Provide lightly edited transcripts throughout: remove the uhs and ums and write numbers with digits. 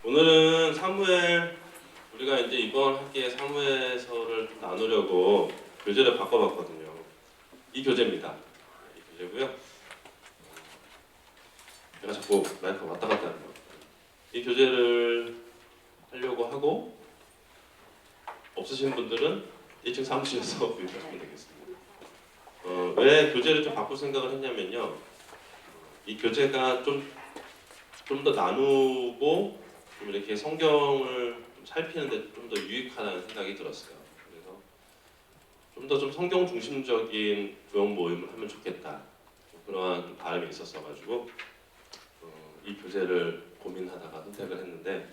오늘은 사무엘, 우리가 이제 이번 학기에 사무엘서를 좀 나누려고 교재를 바꿔봤거든요. 이 교재입니다. 이 교재고요. 제가 자꾸 마이크 왔다 갔다 하는 거. 이 교재를 하려고 하고 없으신 분들은 1층 사무실에서 구입하시면 되겠습니다. 왜 교재를 좀 바꿀 생각을 했냐면요. 이 교재가 좀 더 나누고 좀 이렇게 성경을 좀 살피는데 좀 더 유익하다는 생각이 들었어요. 그래서 좀 더 좀 성경 중심적인 구역 모임을 하면 좋겠다. 그러한 바람이 있었어가지고 이 교재를 고민하다가 선택을 했는데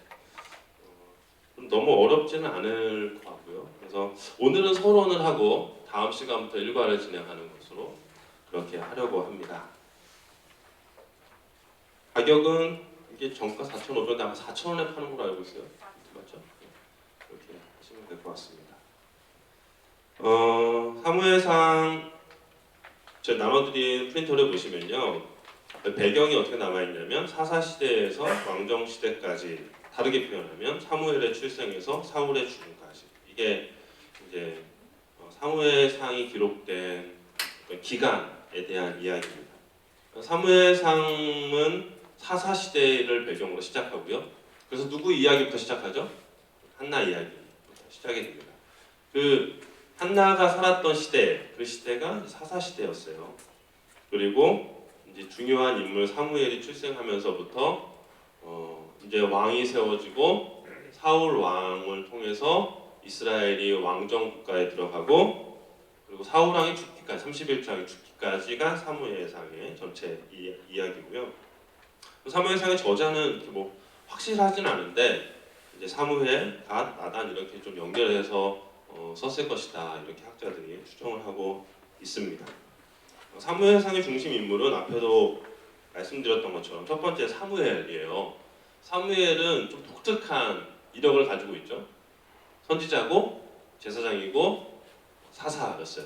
좀 너무 어렵지는 않을 것 같고요. 그래서 오늘은 서론을 하고 다음 시간부터 일과를 진행하는 것으로 그렇게 하려고 합니다. 가격은 이게 정가 4,500원, 아마 4,000원에 파는 걸로 알고 있어요. 맞죠? 이렇게 하시면 될 것 같습니다. 사무엘상 제가 나눠드린 프린터를 보시면요. 배경이 어떻게 남아있냐면 사사시대에서 왕정시대까지 다르게 표현하면 사무엘의 출생에서 사울의 죽음까지 이게 이제 사무엘상이 기록된 기간에 대한 이야기입니다. 사무엘상은 사사시대를 배경으로 시작하고요. 그래서 누구 이야기부터 시작하죠? 한나 이야기부터 시작이 됩니다. 그 한나가 살았던 시대, 그 시대가 사사시대였어요. 그리고 이제 중요한 인물 사무엘이 출생하면서부터 이제 왕이 세워지고 사울 왕을 통해서 이스라엘이 왕정 국가에 들어가고 그리고 사울 왕이 죽기까지 31장이 죽기까지가 사무엘상의 전체 이야기고요. 사무엘상의 저자는 뭐 확실하진 않은데 이제 사무엘, 갓, 나단 이렇게 좀 연결해서 썼을 것이다 이렇게 학자들이 추정을 하고 있습니다. 사무엘상의 중심 인물은 앞에도 말씀드렸던 것처럼 첫 번째 사무엘이에요. 사무엘은 좀 독특한 이력을 가지고 있죠. 선지자고 제사장이고 사사였어요.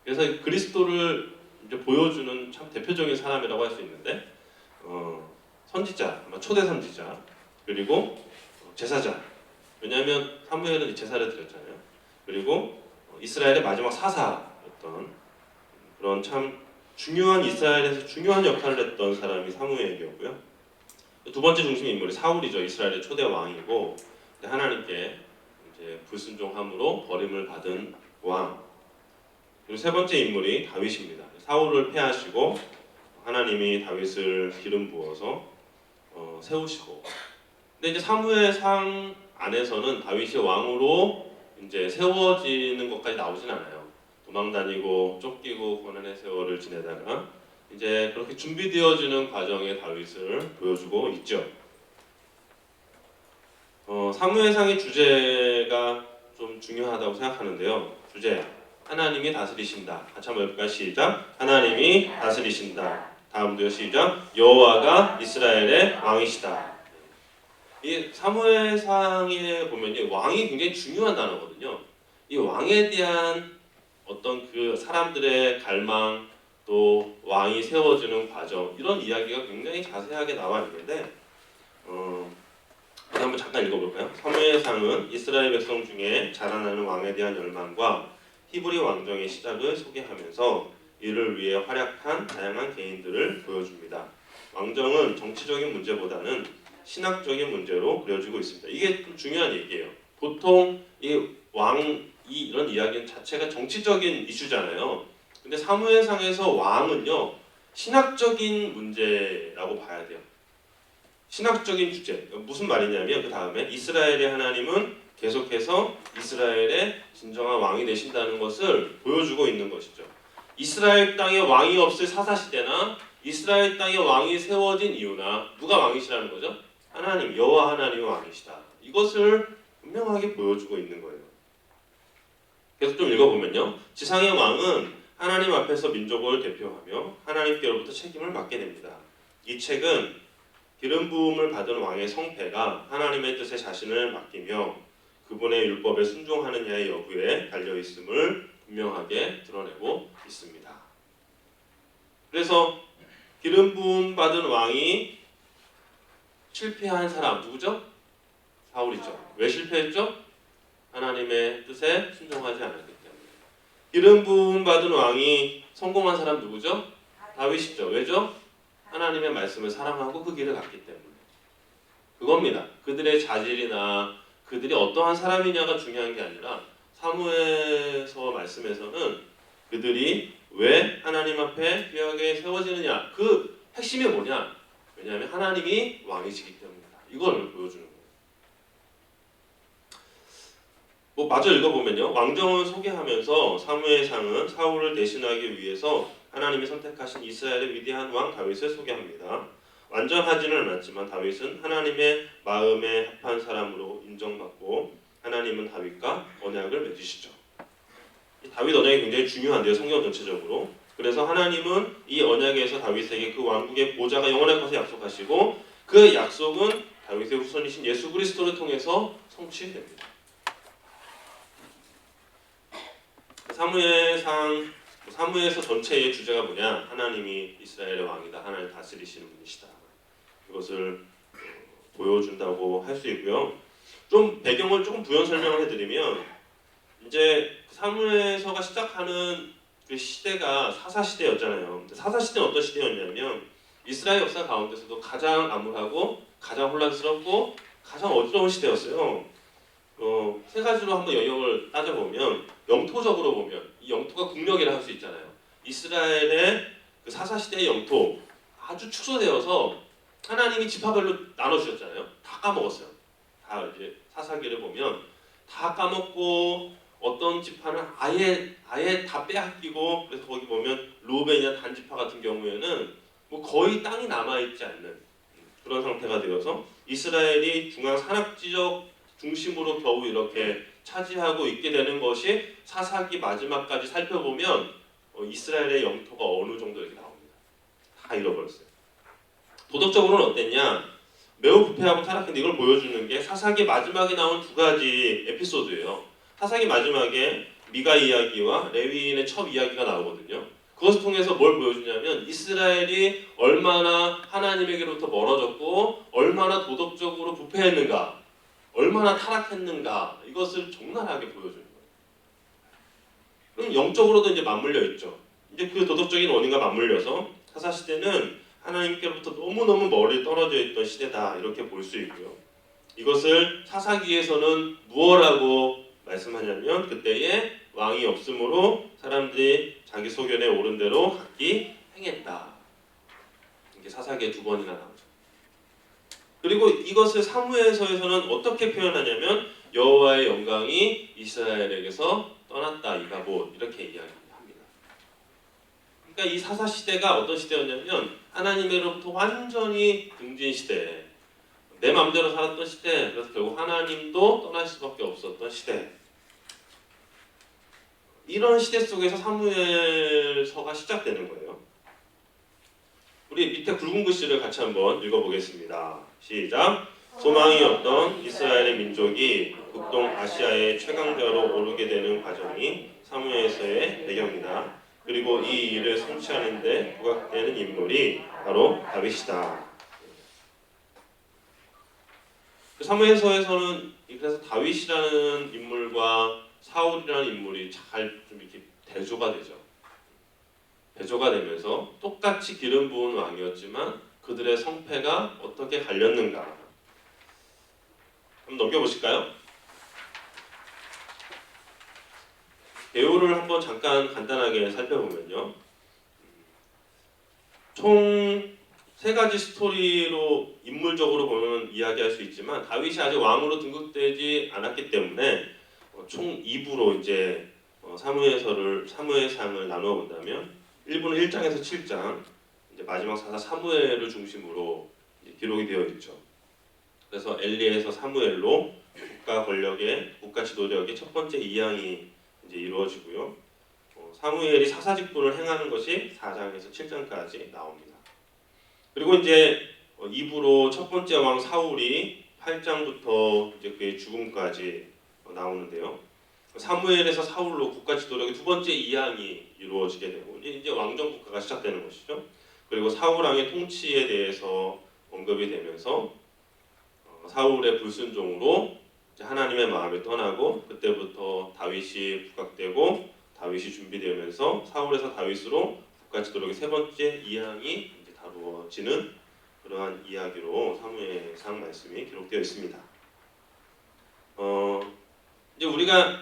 그래서 그리스도를 이제 보여주는 참 대표적인 사람이라고 할 수 있는데 선지자, 초대 선지자, 그리고 제사장. 왜냐하면 사무엘은 제사를 드렸잖아요. 그리고 이스라엘의 마지막 사사였던 그런 참 중요한 이스라엘에서 중요한 역할을 했던 사람이 사무엘이었고요. 두 번째 중심 인물이 사울이죠. 이스라엘의 초대 왕이고 하나님께 이제 불순종함으로 버림을 받은 왕. 그리고 세 번째 인물이 다윗입니다. 사울을 패하시고 하나님이 다윗을 기름 부어서 세우시고. 근데 이제 사무엘상 안에서는 다윗이 왕으로 이제 세워지는 것까지 나오진 않아요. 도망다니고 쫓기고 고난의 세월을 지내다가 이제 그렇게 준비되어지는 과정에 다윗을 보여주고 있죠. 사무엘상의 주제가 좀 중요하다고 생각하는데요. 주제 하나님이 다스리신다. 같이 한번 해볼까요? 시작. 하나님이 다스리신다. 다음도요. 시작. 여호와가 이스라엘의 왕이시다. 이 사무엘상에 보면 이 왕이 굉장히 중요한 단어거든요. 이 왕에 대한 어떤 그 사람들의 갈망 또 왕이 세워지는 과정 이런 이야기가 굉장히 자세하게 나와 있는데 한번 잠깐 읽어볼까요? 사무엘상은 이스라엘 백성 중에 자라나는 왕에 대한 열망과 히브리 왕정의 시작을 소개하면서 이를 위해 활약한 다양한 개인들을 보여줍니다. 왕정은 정치적인 문제보다는 신학적인 문제로 그려지고 있습니다. 이게 좀 중요한 얘기예요. 보통 이 왕이 이런 이야기 자체가 정치적인 이슈잖아요. 근데 사무엘상에서 왕은요 신학적인 문제라고 봐야 돼요. 신학적인 주제. 무슨 말이냐면 그 다음에 이스라엘의 하나님은 계속해서 이스라엘의 진정한 왕이 되신다는 것을 보여주고 있는 것이죠. 이스라엘 땅에 왕이 없을 사사시대나 이스라엘 땅에 왕이 세워진 이유나 누가 왕이시라는 거죠? 하나님, 여호와 하나님이 왕이시다. 이것을 분명하게 보여주고 있는 거예요. 계속 좀 읽어보면요. 지상의 왕은 하나님 앞에서 민족을 대표하며 하나님께로부터 책임을 받게 됩니다. 이 책은 기름 부음을 받은 왕의 성패가 하나님의 뜻에 자신을 맡기며 그분의 율법에 순종하느냐의 여부에 달려있음을 분명하게 드러내고 있습니다. 그래서 기름 부음 받은 왕이 실패한 사람 누구죠? 사울이죠. 왜 실패했죠? 하나님의 뜻에 순종하지 않았기 때문에. 기름 부음 받은 왕이 성공한 사람 누구죠? 다윗이죠. 왜죠? 하나님의 말씀을 사랑하고 그 길을 갔기 때문에. 그겁니다. 그들의 자질이나 그들이 어떠한 사람이냐가 중요한 게 아니라 사무엘서 말씀에서는 그들이 왜 하나님 앞에 귀하게 세워지느냐, 그 핵심이 뭐냐? 왜냐하면 하나님이 왕이시기 때문이다. 이걸 보여주는 거예요. 뭐 마저 읽어보면요, 왕정을 소개하면서 사무엘상은 사울을 대신하기 위해서 하나님이 선택하신 이스라엘의 위대한 왕 다윗을 소개합니다. 완전하지는 않았지만 다윗은 하나님의 마음에 합한 사람으로 인정받고 하나님은 다윗과 언약을 맺으시죠. 이 다윗 언약이 굉장히 중요한데요, 성경 전체적으로. 그래서 하나님은 이 언약에서 다윗에게 그 왕국의 보좌가 영원할 것을 약속하시고 그 약속은 다윗의 후손이신 예수 그리스도를 통해서 성취됩니다. 사무엘서 전체의 주제가 뭐냐? 하나님이 이스라엘의 왕이다. 하나님 다스리시는 분이시다. 이것을 보여준다고 할 수 있고요. 좀 배경을 조금 부연 설명을 해드리면, 이제 사무엘서가 시작하는 그 시대가 사사 시대였잖아요. 사사 시대는 어떤 시대였냐면 이스라엘 역사 가운데서도 가장 암울하고 가장 혼란스럽고 가장 어지러운 시대였어요. 세 가지로 한번 영역을 따져보면, 영토적으로 보면 이 영토가 국력이라 할 수 있잖아요. 이스라엘의 그 사사 시대의 영토 아주 축소되어서 하나님이 지파별로 나눠주셨잖아요. 다 까먹었어요. 다 이제 사사기를 보면 다 까먹고 어떤 지파는 아예 다 빼앗기고, 그래서 거기 보면 루벤이나 단 지파 같은 경우에는 뭐 거의 땅이 남아있지 않는 그런 상태가 되어서 이스라엘이 중앙 산악지역 중심으로 겨우 이렇게 차지하고 있게 되는 것이 사사기 마지막까지 살펴보면 이스라엘의 영토가 어느 정도 이렇게 나옵니다. 다 잃어버렸어요. 도덕적으로는 어땠냐? 매우 부패하고 타락했는데 이걸 보여주는 게 사사기 마지막에 나온 두 가지 에피소드예요. 사사기 마지막에 미가 이야기와 레위인의 첩 이야기가 나오거든요. 그것을 통해서 뭘 보여주냐면 이스라엘이 얼마나 하나님에게로부터 멀어졌고 얼마나 도덕적으로 부패했는가, 얼마나 타락했는가, 이것을 적나라하게 보여주는 거예요. 그럼 영적으로도 이제 맞물려 있죠. 이제 그 도덕적인 원인과 맞물려서 사사 시대는 하나님께로부터 너무너무 멀리 떨어져 있던 시대다, 이렇게 볼 수 있고요. 이것을 사사기에서는 무엇라고 말씀하냐면 그때에 왕이 없으므로 사람들이 자기 소견에 옳은 대로 각기 행했다. 이게 사사기에 두 번이나 나오죠. 그리고 이것을 사무엘서에서는 어떻게 표현하냐면 여호와의 영광이 이스라엘에게서 떠났다, 이가봇, 이렇게 이야기합니다. 그러니까 이 사사 시대가 어떤 시대였냐면 하나님으로부터 완전히 등진 시대, 내 마음대로 살았던 시대, 그래서 결국 하나님도 떠날 수밖에 없었던 시대. 이런 시대 속에서 사무엘서가 시작되는 거예요. 우리 밑에 굵은 글씨를 같이 한번 읽어보겠습니다. 시작. 소망이 없던 이스라엘의 민족이 북동 아시아의 최강자로 오르게 되는 과정이 사무엘서의 배경이다. 그리고 이 일을 성취하는 데 부각되는 인물이 바로 다윗이다. 사무엘서에서는 그래서 다윗이라는 인물과 사울이라는 인물이 잘 좀 이렇게 대조가 되죠. 대조가 되면서 똑같이 기름 부은 왕이었지만 그들의 성패가 어떻게 갈렸는가. 한번 넘겨보실까요? 배우를 한번 잠깐 간단하게 살펴보면요. 총 세 가지 스토리로 인물적으로 보면 이야기할 수 있지만 다윗이 아직 왕으로 등극되지 않았기 때문에 총 2부로 이제 사무엘상을 나누어 본다면 1부는 1장에서 7장, 이제 마지막 사사 사무엘을 중심으로 기록이 되어 있죠. 그래서 엘리에서 사무엘로 국가 지도력의 첫 번째 이양이 이제 이루어지고요. 사무엘이 사사직분을 행하는 것이 4장에서 7장까지 나옵니다. 그리고 이제 2부로 첫 번째 왕 사울이 8장부터 이제 그의 죽음까지 나오는데요. 사무엘에서 사울로 국가 지도력의 두 번째 이양이 이루어지게 되고 이제 왕정 국가가 시작되는 것이죠. 그리고 사울 왕의 통치에 대해서 언급이 되면서 사울의 불순종으로 이제 하나님의 마음을 떠나고 그때부터 다윗이 부각되고 다윗이 준비되면서 사울에서 다윗으로 국가지도록의 세 번째 이항이 이제 다루어지는 그러한 이야기로 사무엘상 말씀이 기록되어 있습니다. 이제 우리가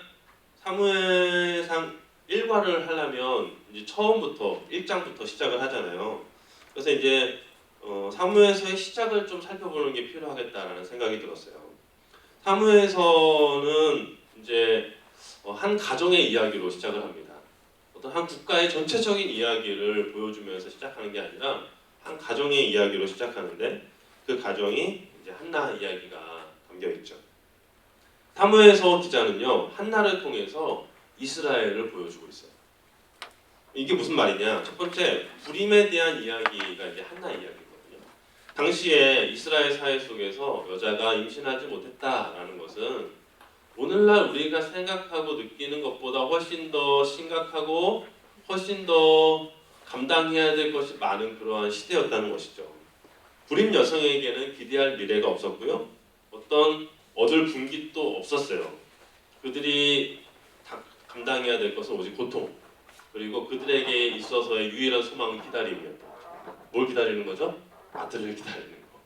사무엘상 1과를 하려면 이제 처음부터 1장부터 시작을 하잖아요. 그래서 이제 사무엘서의 시작을 좀 살펴보는 게 필요하겠다라는 생각이 들었어요. 사무엘서는 이제 한 가정의 이야기로 시작을 합니다. 어떤 한 국가의 전체적인 이야기를 보여주면서 시작하는 게 아니라 한 가정의 이야기로 시작하는데 그 가정이 이제 한나 이야기가 담겨 있죠. 사무엘서 기자는요 한나를 통해서 이스라엘을 보여주고 있어요. 이게 무슨 말이냐? 첫 번째 불임에 대한 이야기가 이제 한나 이야기거든요. 당시에 이스라엘 사회 속에서 여자가 임신하지 못했다라는 것은 오늘날 우리가 생각하고 느끼는 것보다 훨씬 더 심각하고 훨씬 더 감당해야 될 것이 많은 그러한 시대였다는 것이죠. 불임 여성에게는 기대할 미래가 없었고요. 어떤 얻을 분깃도 없었어요. 그들이 감당해야 될 것은 오직 고통, 그리고 그들에게 있어서의 유일한 소망은 기다림이었다. 뭘 기다리는 거죠? 아들을 기다리는 거.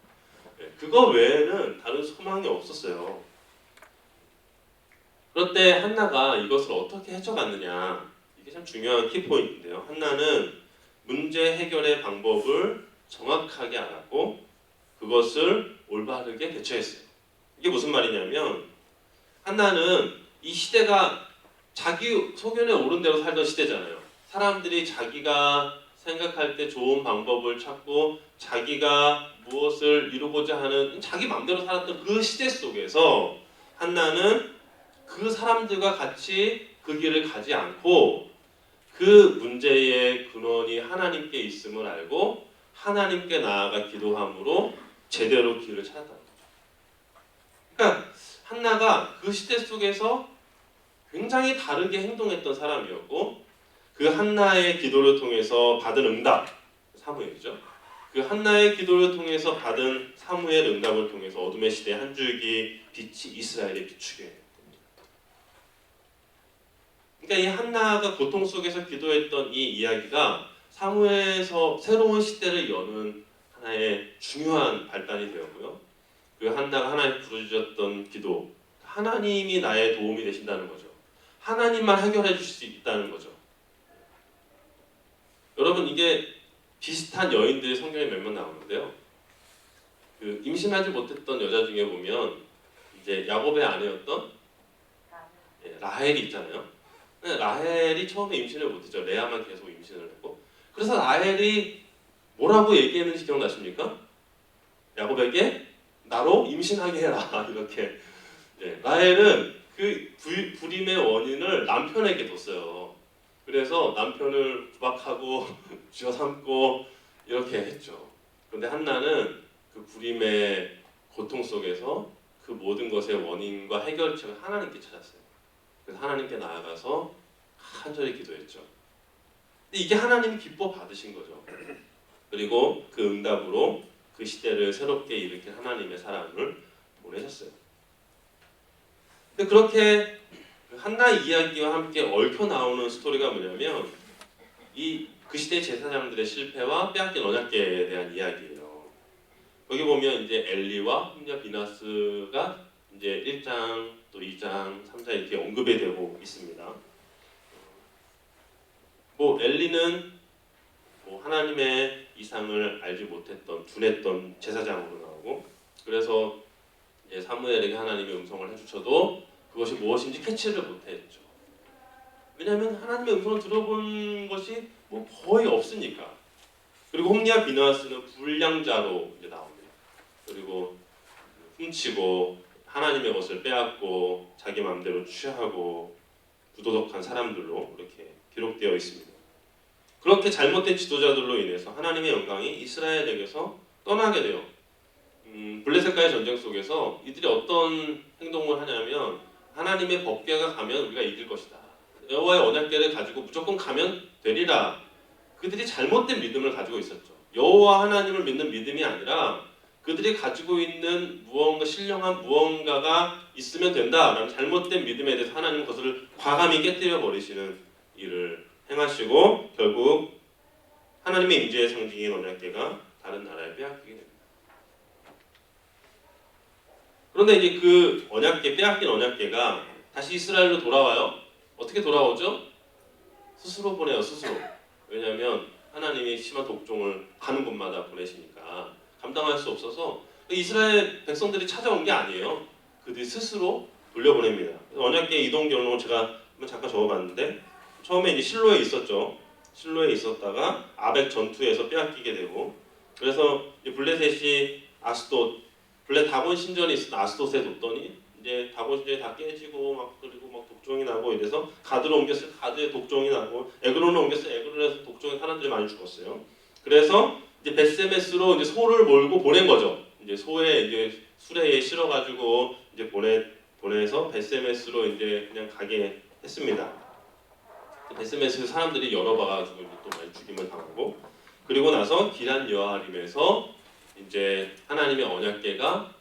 그거 외에는 다른 소망이 없었어요. 그런데 한나가 이것을 어떻게 헤쳐갔느냐, 이게 참 중요한 키포인트인데요. 한나는 문제 해결의 방법을 정확하게 알았고 그것을 올바르게 대처했어요. 이게 무슨 말이냐면 한나는 이 시대가 자기 소견에 오른 대로 살던 시대잖아요. 사람들이 자기가 생각할 때 좋은 방법을 찾고 자기가 무엇을 이루고자 하는 자기 마음대로 살았던 그 시대 속에서 한나는 그 사람들과 같이 그 길을 가지 않고 그 문제의 근원이 하나님께 있음을 알고 하나님께 나아가 기도함으로 제대로 길을 찾았다는 거죠. 그러니까 한나가 그 시대 속에서 굉장히 다르게 행동했던 사람이었고 그 한나의 기도를 통해서 받은 응답, 사무엘이죠. 그 한나의 기도를 통해서 받은 사무엘 응답을 통해서 어둠의 시대 한 줄기 빛이 이스라엘에 비추게 됩니다. 그러니까 이 한나가 고통 속에서 기도했던 이 이야기가 사무엘에서 새로운 시대를 여는 하나의 중요한 발단이 되었고요. 그 한나가 하나님 부르짖었던 기도, 하나님이 나의 도움이 되신다는 거죠. 하나님만 해결해 주실 수 있다는 거죠. 여러분 이게 비슷한 여인들의 성경에 몇몇 나오는데요. 그 임신하지 못했던 여자 중에 보면 이제 야곱의 아내였던 라헬이 있잖아요. 라헬이 처음에 임신을 못했죠. 레아만 계속 임신을 했고. 그래서 라헬이 뭐라고 얘기했는지 기억나십니까? 야곱에게 나로 임신하게 해라 이렇게. 라헬은 그 불임의 원인을 남편에게 뒀어요. 그래서 남편을 구박하고 쥐어삼고 이렇게 했죠. 그런데 한나는 그 불임의 고통 속에서 그 모든 것의 원인과 해결책을 하나님께 찾았어요. 그래서 하나님께 나아가서 간절히 기도했죠. 근데 이게 하나님이 기뻐 받으신 거죠. 그리고 그 응답으로 그 시대를 새롭게 일으킨 하나님의 사람을 보내셨어요. 근데 그렇게 한나 이야기와 함께 얽혀 나오는 스토리가 뭐냐면 그 시대 제사장들의 실패와 빼앗긴 언약궤에 대한 이야기예요. 거기 보면 이제 엘리와 홈리와 비나스가 이제 1장 또 2장, 3장 이렇게 언급이 되고 있습니다. 엘리는 하나님의 이상을 알지 못했던 둔했던 제사장으로 나오고, 그래서 이제 사무엘에게 하나님의 음성을 해주셔도 그것이 무엇인지 캐치를 못했죠. 왜냐하면 하나님의 음성을 들어본 것이 거의 없으니까. 그리고 홈리와 비나스는 불량자로 이제 나옵니다. 그리고 훔치고 하나님의 것을 빼앗고 자기 마음대로 취하고 부도덕한 사람들로 이렇게 기록되어 있습니다. 그렇게 잘못된 지도자들로 인해서 하나님의 영광이 이스라엘에게서 떠나게 돼요. 블레셋과의 전쟁 속에서 이들이 어떤 행동을 하냐면 하나님의 법궤가 가면 우리가 이길 것이다. 여호와의 언약궤를 가지고 무조건 가면 되리라. 그들이 잘못된 믿음을 가지고 있었죠. 여호와 하나님을 믿는 믿음이 아니라 그들이 가지고 있는 무언가 신령한 무언가가 있으면 된다라는 잘못된 믿음에 대해서 하나님은 그것을 과감히 깨뜨려 버리시는 일을 행하시고 결국 하나님의 임재의 상징인 언약궤가 다른 나라에 빼앗기게 됩니다. 그런데 이제 그 언약궤 빼앗긴 언약궤가 다시 이스라엘로 돌아와요. 어떻게 돌아오죠? 스스로 보내요. 스스로. 왜냐하면 하나님이 심한 독종을 가는 곳마다 보내시니까 감당할 수 없어서 이스라엘 백성들이 찾아온 게 아니에요. 그들이 스스로 돌려보냅니다. 언약궤 이동 경로 제가 잠깐 적어봤는데 처음에 이제 실로에 있었죠. 실로에 있었다가 아벡 전투에서 빼앗기게 되고 그래서 블레셋이 블레 다곤 신전이 있었던 아스돗에 뒀더니 이제 다곤 신전이 다 깨지고 그리고 독종이 나고 이래서 가드로 옮겼을 때 가드에 독종이 나고 에그론을 옮겼을 때 에그론에서 독종에 사람들이 많이 죽었어요. 그래서 이제 벳세메스로 이제 소를 몰고 보낸 거죠. 이제 소에 이제 수레에 실어가지고 이제 보내서 벳세메스로 이제 그냥 가게 했습니다. 벳세메스 사람들이 열어봐가지고 이제 또 많이 죽임을 당하고 그리고 나서 기란 여아림에서 이제 하나님의 언약궤가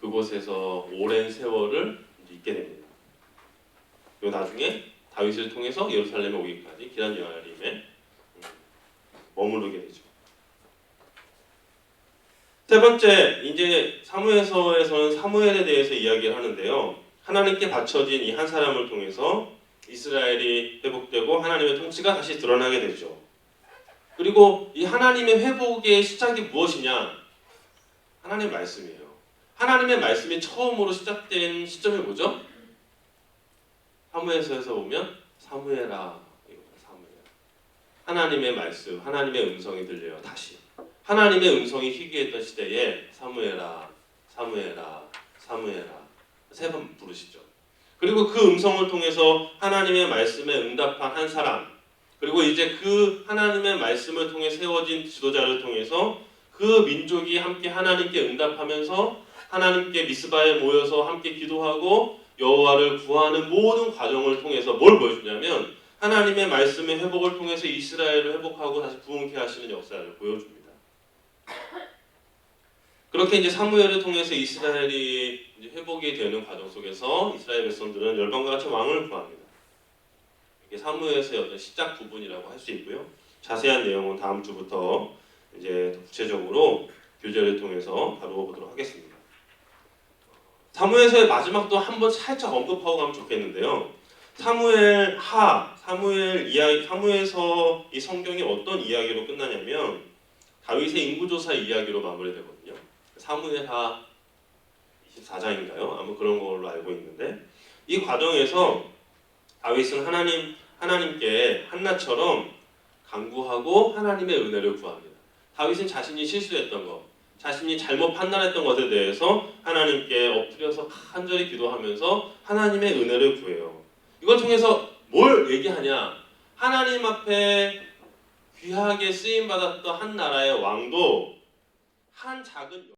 그곳에서 오랜 세월을 이제 있게 됩니다. 그리고 나중에 다윗을 통해서 예루살렘에 오기까지 기란 여아림에 머무르게 되죠. 세 번째, 이제 사무엘서에서는 사무엘에 대해서 이야기를 하는데요. 하나님께 바쳐진 이 한 사람을 통해서 이스라엘이 회복되고 하나님의 통치가 다시 드러나게 되죠. 그리고 이 하나님의 회복의 시작이 무엇이냐? 하나님의 말씀이에요. 하나님의 말씀이 처음으로 시작된 시점이 뭐죠? 사무엘서에서 보면 사무엘아, 사무엘. 하나님의 말씀, 하나님의 음성이 들려요. 다시. 하나님의 음성이 희귀했던 시대에 사무엘아, 사무엘아, 사무엘아 세 번 부르시죠. 그리고 그 음성을 통해서 하나님의 말씀에 응답한 한 사람, 그리고 이제 그 하나님의 말씀을 통해 세워진 지도자를 통해서 그 민족이 함께 하나님께 응답하면서 하나님께 미스바에 모여서 함께 기도하고 여호와를 구하는 모든 과정을 통해서 뭘 보여주냐면 하나님의 말씀의 회복을 통해서 이스라엘을 회복하고 다시 부흥케 하시는 역사를 보여줍니다. 그렇게 이제 사무엘을 통해서 이스라엘이 이제 회복이 되는 과정 속에서 이스라엘 백성들은 열방과 같이 왕을 구합니다. 이게 사무엘서의 어떤 시작 부분이라고 할 수 있고요. 자세한 내용은 다음 주부터 이제 구체적으로 교재를 통해서 다루어보도록 하겠습니다. 사무엘서의 마지막도 한번 살짝 언급하고 가면 좋겠는데요. 사무엘서 이 성경이 어떤 이야기로 끝나냐면 다윗의 인구조사 이야기로 마무리되거든요. 사무엘하 24장인가요? 아무 그런 걸로 알고 있는데 이 과정에서 다윗은 하나님께 한나처럼 간구하고 하나님의 은혜를 구합니다. 다윗은 자신이 실수했던 것, 자신이 잘못 판단했던 것에 대해서 하나님께 엎드려서 간절히 기도하면서 하나님의 은혜를 구해요. 이걸 통해서 뭘 얘기하냐? 하나님 앞에 귀하게 쓰임받았던 한 나라의 왕도 한 작은